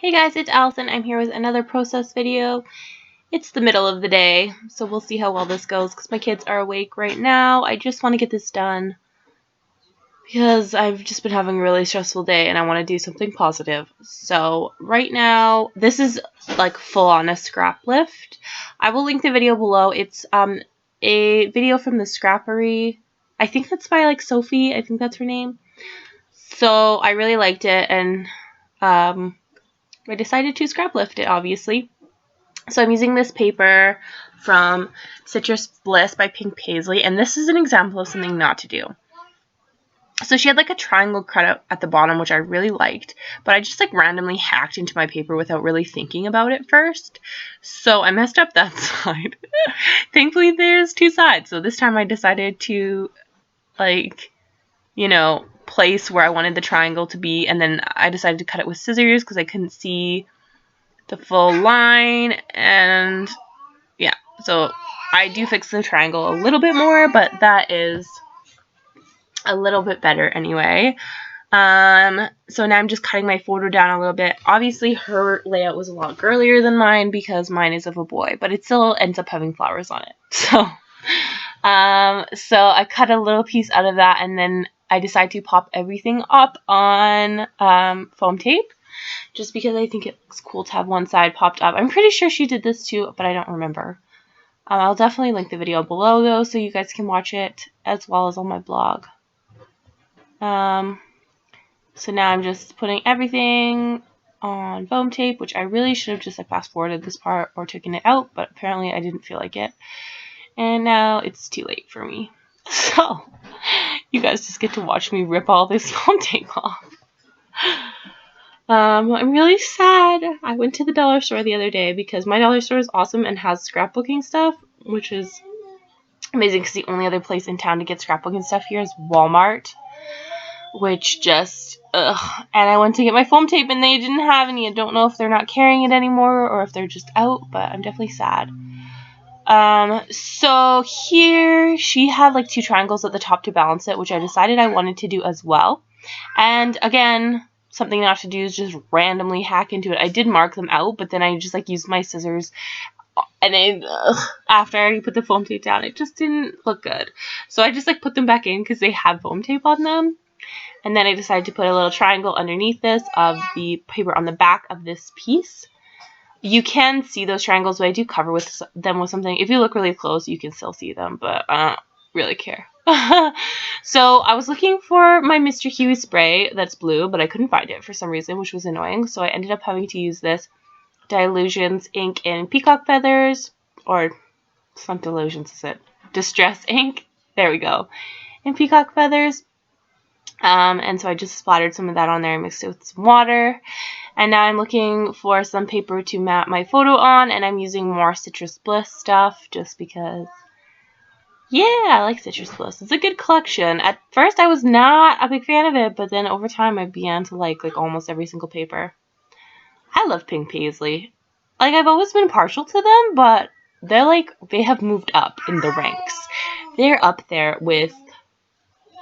Hey guys, it's Allison. I'm here with another process video. It's the middle of the day, so we'll see how well this goes because my kids are awake right now. I just want to get this done because I've just been having a really stressful day and I want to do something positive. So right now, this is like full on a scrap lift. I will link the video below. It's a video from the Scrappery. I think that's by like Sophie. I think that's her name. So I really liked it, and I decided to scrap lift it, obviously. So I'm using this paper from Citrus Bliss by Pink Paisley, and this is an example of something not to do. So she had like a triangle cut at the bottom, which I really liked, but I just like randomly hacked into my paper without really thinking about it first. So I messed up that side. Thankfully there's two sides, so this time I decided to place where I wanted the triangle to be, and then I decided to cut it with scissors because I couldn't see the full line, and yeah, so I do fix the triangle a little bit more, but that is a little bit better anyway. So now I'm just cutting my photo down a little bit. Obviously her layout was a lot girlier than mine because mine is of a boy, but it still ends up having flowers on it. So I cut a little piece out of that, and then I decided to pop everything up on foam tape, just because I think it looks cool to have one side popped up. I'm pretty sure she did this too, but I don't remember. I'll definitely link the video below though, so you guys can watch it, as well as on my blog. So now I'm just putting everything on foam tape, which I really should have just fast forwarded this part or taken it out, but apparently I didn't feel like it. And now it's too late for me. So you guys just get to watch me rip all this foam tape off. I'm really sad. I went to the dollar store the other day because my dollar store is awesome and has scrapbooking stuff, which is amazing because the only other place in town to get scrapbooking stuff here is Walmart, which just, ugh. And I went to get my foam tape and they didn't have any. I don't know if they're not carrying it anymore or if they're just out, but I'm definitely sad. So here she had like two triangles at the top to balance it, which I decided I wanted to do as well. And again, something not to do is just randomly hack into it. I did mark them out, but then I just like used my scissors, and then after I already put the foam tape down, it just didn't look good. So I just like put them back in because they had foam tape on them. And then I decided to put a little triangle underneath this of the paper on the back of this piece. You can see those triangles, but I do cover them with something. If you look really close, you can still see them, but I don't really care. So I was looking for my Mr. Huey spray that's blue, but I couldn't find it for some reason, which was annoying. So I ended up having to use this Dilutions ink in Peacock Feathers, or it's not Dilutions, is it? Distress ink. There we go. In Peacock Feathers. And so I just splattered some of that on there and mixed it with some water. And now I'm looking for some paper to map my photo on, and I'm using more Citrus Bliss stuff just because, yeah, I like Citrus Bliss. It's a good collection. At first I was not a big fan of it, but then over time I began to like almost every single paper. I love Pink Paisley. Like, I've always been partial to them, but they have moved up in the ranks. They're up there with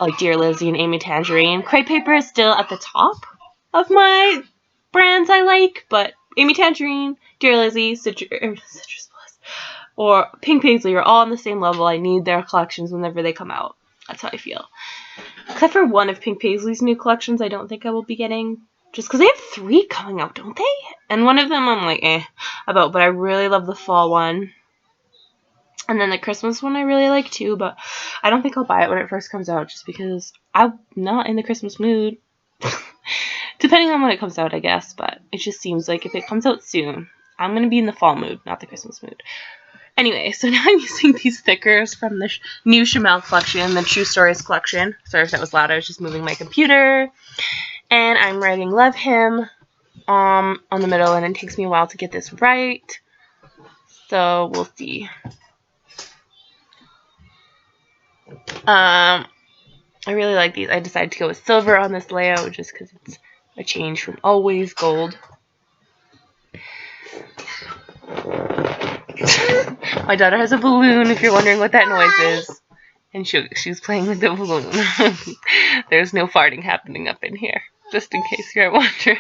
like Dear Lizzy and Amy Tangerine. Crepe paper is still at the top of my brands I like, but Amy Tangerine, Dear Lizzy, Citrus Bliss, or Pink Paisley are all on the same level. I need their collections whenever they come out. That's how I feel. Except for one of Pink Paisley's new collections I don't think I will be getting. Just because they have 3 coming out, don't they? And one of them I'm like, about, but I really love the fall one. And then the Christmas one I really like too, but I don't think I'll buy it when it first comes out just because I'm not in the Christmas mood. Depending on when it comes out, I guess, but it just seems like if it comes out soon, I'm going to be in the fall mood, not the Christmas mood. Anyway, so now I'm using these stickers from the new Chamel collection, the True Stories collection. Sorry if that was loud, I was just moving my computer. And I'm writing Love Him on the middle, and it takes me a while to get this right. So we'll see. I really like these. I decided to go with silver on this layout just because it's a change from always gold. My daughter has a balloon, if you're wondering what that noise is. And she's playing with the balloon. There's no farting happening up in here, just in case you're wondering.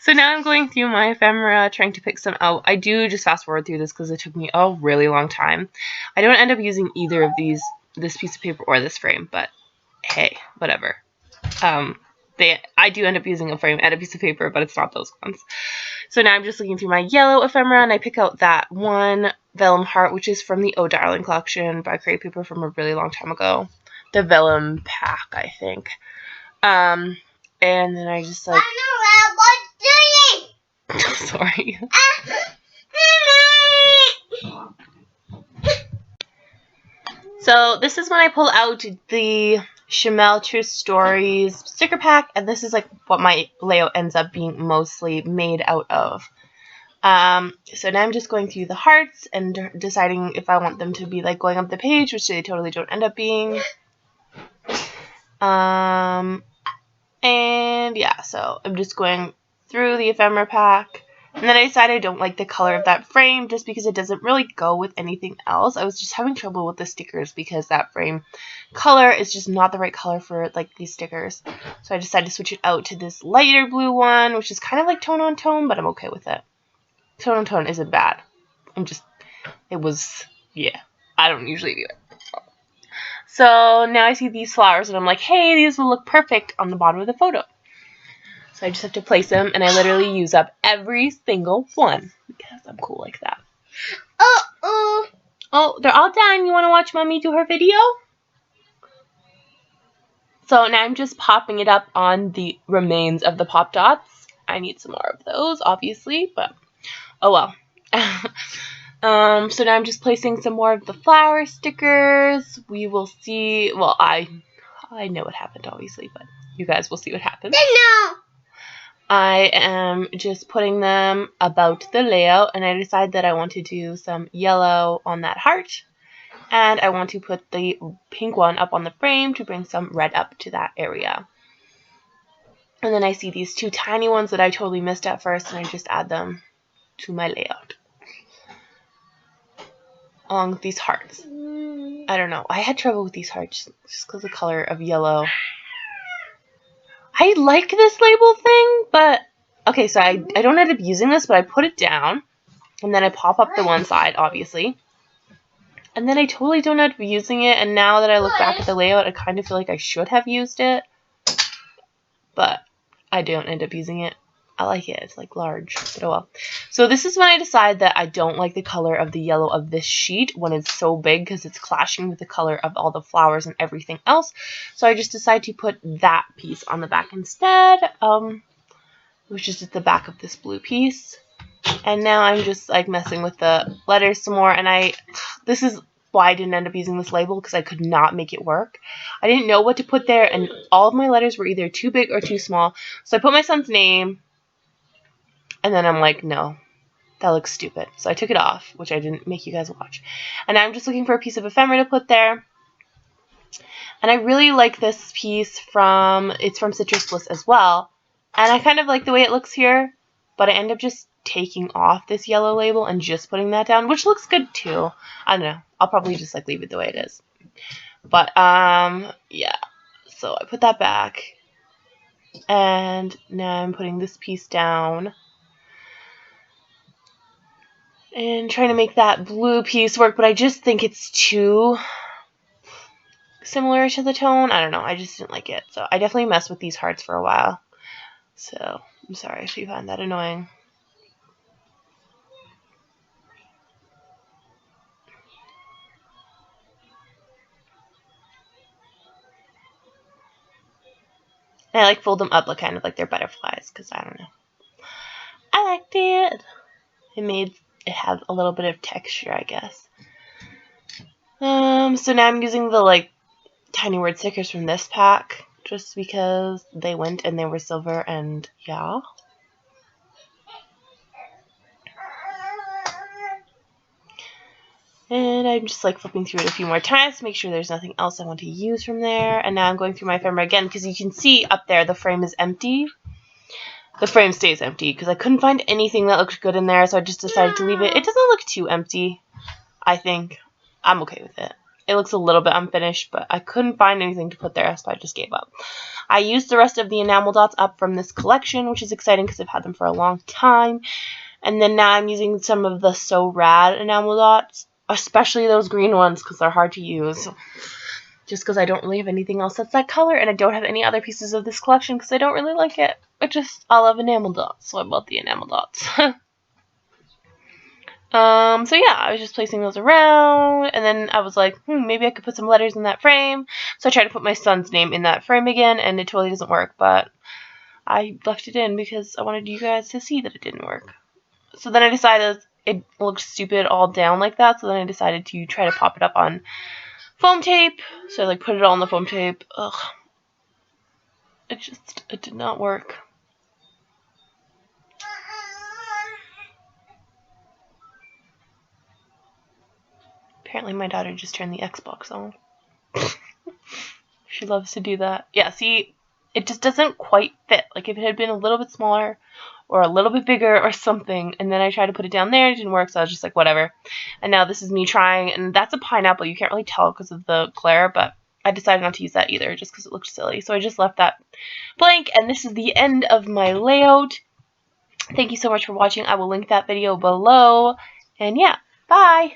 So now I'm going through my ephemera, trying to pick some out. I do just fast forward through this because it took me a really long time. I don't end up using either of these, this piece of paper or this frame, but hey, whatever. I do end up using a frame and a piece of paper, but it's not those ones. So now I'm just looking through my yellow ephemera, and I pick out that one vellum heart, which is from the Oh Darling collection by Create Paper from a really long time ago. The vellum pack, I think. And then I just like... Sorry. So this is when I pull out the Chamel True Stories sticker pack, and this is like what my layout ends up being mostly made out of. So now I'm just going through the hearts and deciding if I want them to be like going up the page, which they totally don't end up being. And yeah, so I'm just going through the ephemera pack. And then I decided I don't like the color of that frame just because it doesn't really go with anything else. I was just having trouble with the stickers because that frame color is just not the right color for like these stickers. So I decided to switch it out to this lighter blue one, which is kind of like tone on tone, but I'm okay with it. Tone on tone isn't bad. Yeah, I don't usually do it. So now I see these flowers and I'm like, hey, these will look perfect on the bottom of the photo. So I just have to place them, and I literally use up every single one because I'm cool like that. Oh, they're all done. You want to watch Mommy do her video? So now I'm just popping it up on the remains of the pop dots. I need some more of those, obviously, but oh well. So now I'm just placing some more of the flower stickers. We will see. Well, I know what happened, obviously, but you guys will see what happens. I am just putting them about the layout, and I decided that I want to do some yellow on that heart, and I want to put the pink one up on the frame to bring some red up to that area. And then I see these two tiny ones that I totally missed at first, and I just add them to my layout along with these hearts. I don't know. I had trouble with these hearts just because of the color of yellow. I like this label thing, but okay, so I don't end up using this, but I put it down, and then I pop up the one side, obviously, and then I totally don't end up using it, and now that I look back at the layout, I kind of feel like I should have used it, but I don't end up using it. I like it. It's like large, but oh well. So this is when I decide that I don't like the color of the yellow of this sheet when it's so big because it's clashing with the color of all the flowers and everything else. So I just decide to put that piece on the back instead, which is at the back of this blue piece. And now I'm just like messing with the letters some more, and this is why I didn't end up using this label because I could not make it work. I didn't know what to put there, and all of my letters were either too big or too small. So I put my son's name, and then I'm like, no, that looks stupid. So I took it off, which I didn't make you guys watch. And now I'm just looking for a piece of ephemera to put there. And I really like this piece it's from Citrus Bliss as well. And I kind of like the way it looks here, but I end up just taking off this yellow label and just putting that down, which looks good too. I don't know. I'll probably just like leave it the way it is. But yeah. So I put that back. And now I'm putting this piece down. And trying to make that blue piece work, but I just think it's too similar to the tone. I don't know. I just didn't like it. So I definitely messed with these hearts for a while. So I'm sorry if you find that annoying. And I like fold them up, like kind of like they're butterflies, because I don't know. I liked it. It had a little bit of texture, I guess. So now I'm using the like tiny word stickers from this pack just because they went and they were silver, and yeah. And I'm just like flipping through it a few more times to make sure there's nothing else I want to use from there. And now I'm going through my ephemera again because you can see up there the frame is empty. The frame stays empty because I couldn't find anything that looked good in there, so I just decided to leave it. It doesn't look too empty, I think. I'm okay with it. it looks a little bit unfinished, but I couldn't find anything to put there, so I just gave up. I used the rest of the enamel dots up from this collection, which is exciting because I've had them for a long time. And then now I'm using some of the So Rad enamel dots, especially those green ones because they're hard to use. Just because I don't really have anything else that's that color, and I don't have any other pieces of this collection because I don't really like it. I love enamel dots, so I bought the enamel dots. So yeah, I was just placing those around, and then I was like, maybe I could put some letters in that frame. So I tried to put my son's name in that frame again, and it totally doesn't work, but I left it in because I wanted you guys to see that it didn't work. So then I decided it looked stupid all down like that, so then I decided to try to pop it up on foam tape. So I like put it all on the foam tape. Ugh. It did not work. Apparently my daughter just turned the Xbox on. She loves to do that. Yeah, see, it just doesn't quite fit. Like if it had been a little bit smaller or a little bit bigger or something, and then I tried to put it down there, it didn't work, so I was just like, whatever. And now this is me trying, and that's a pineapple. You can't really tell because of the glare, but I decided not to use that either just because it looked silly. So I just left that blank, and this is the end of my layout. Thank you so much for watching. I will link that video below. And yeah, bye!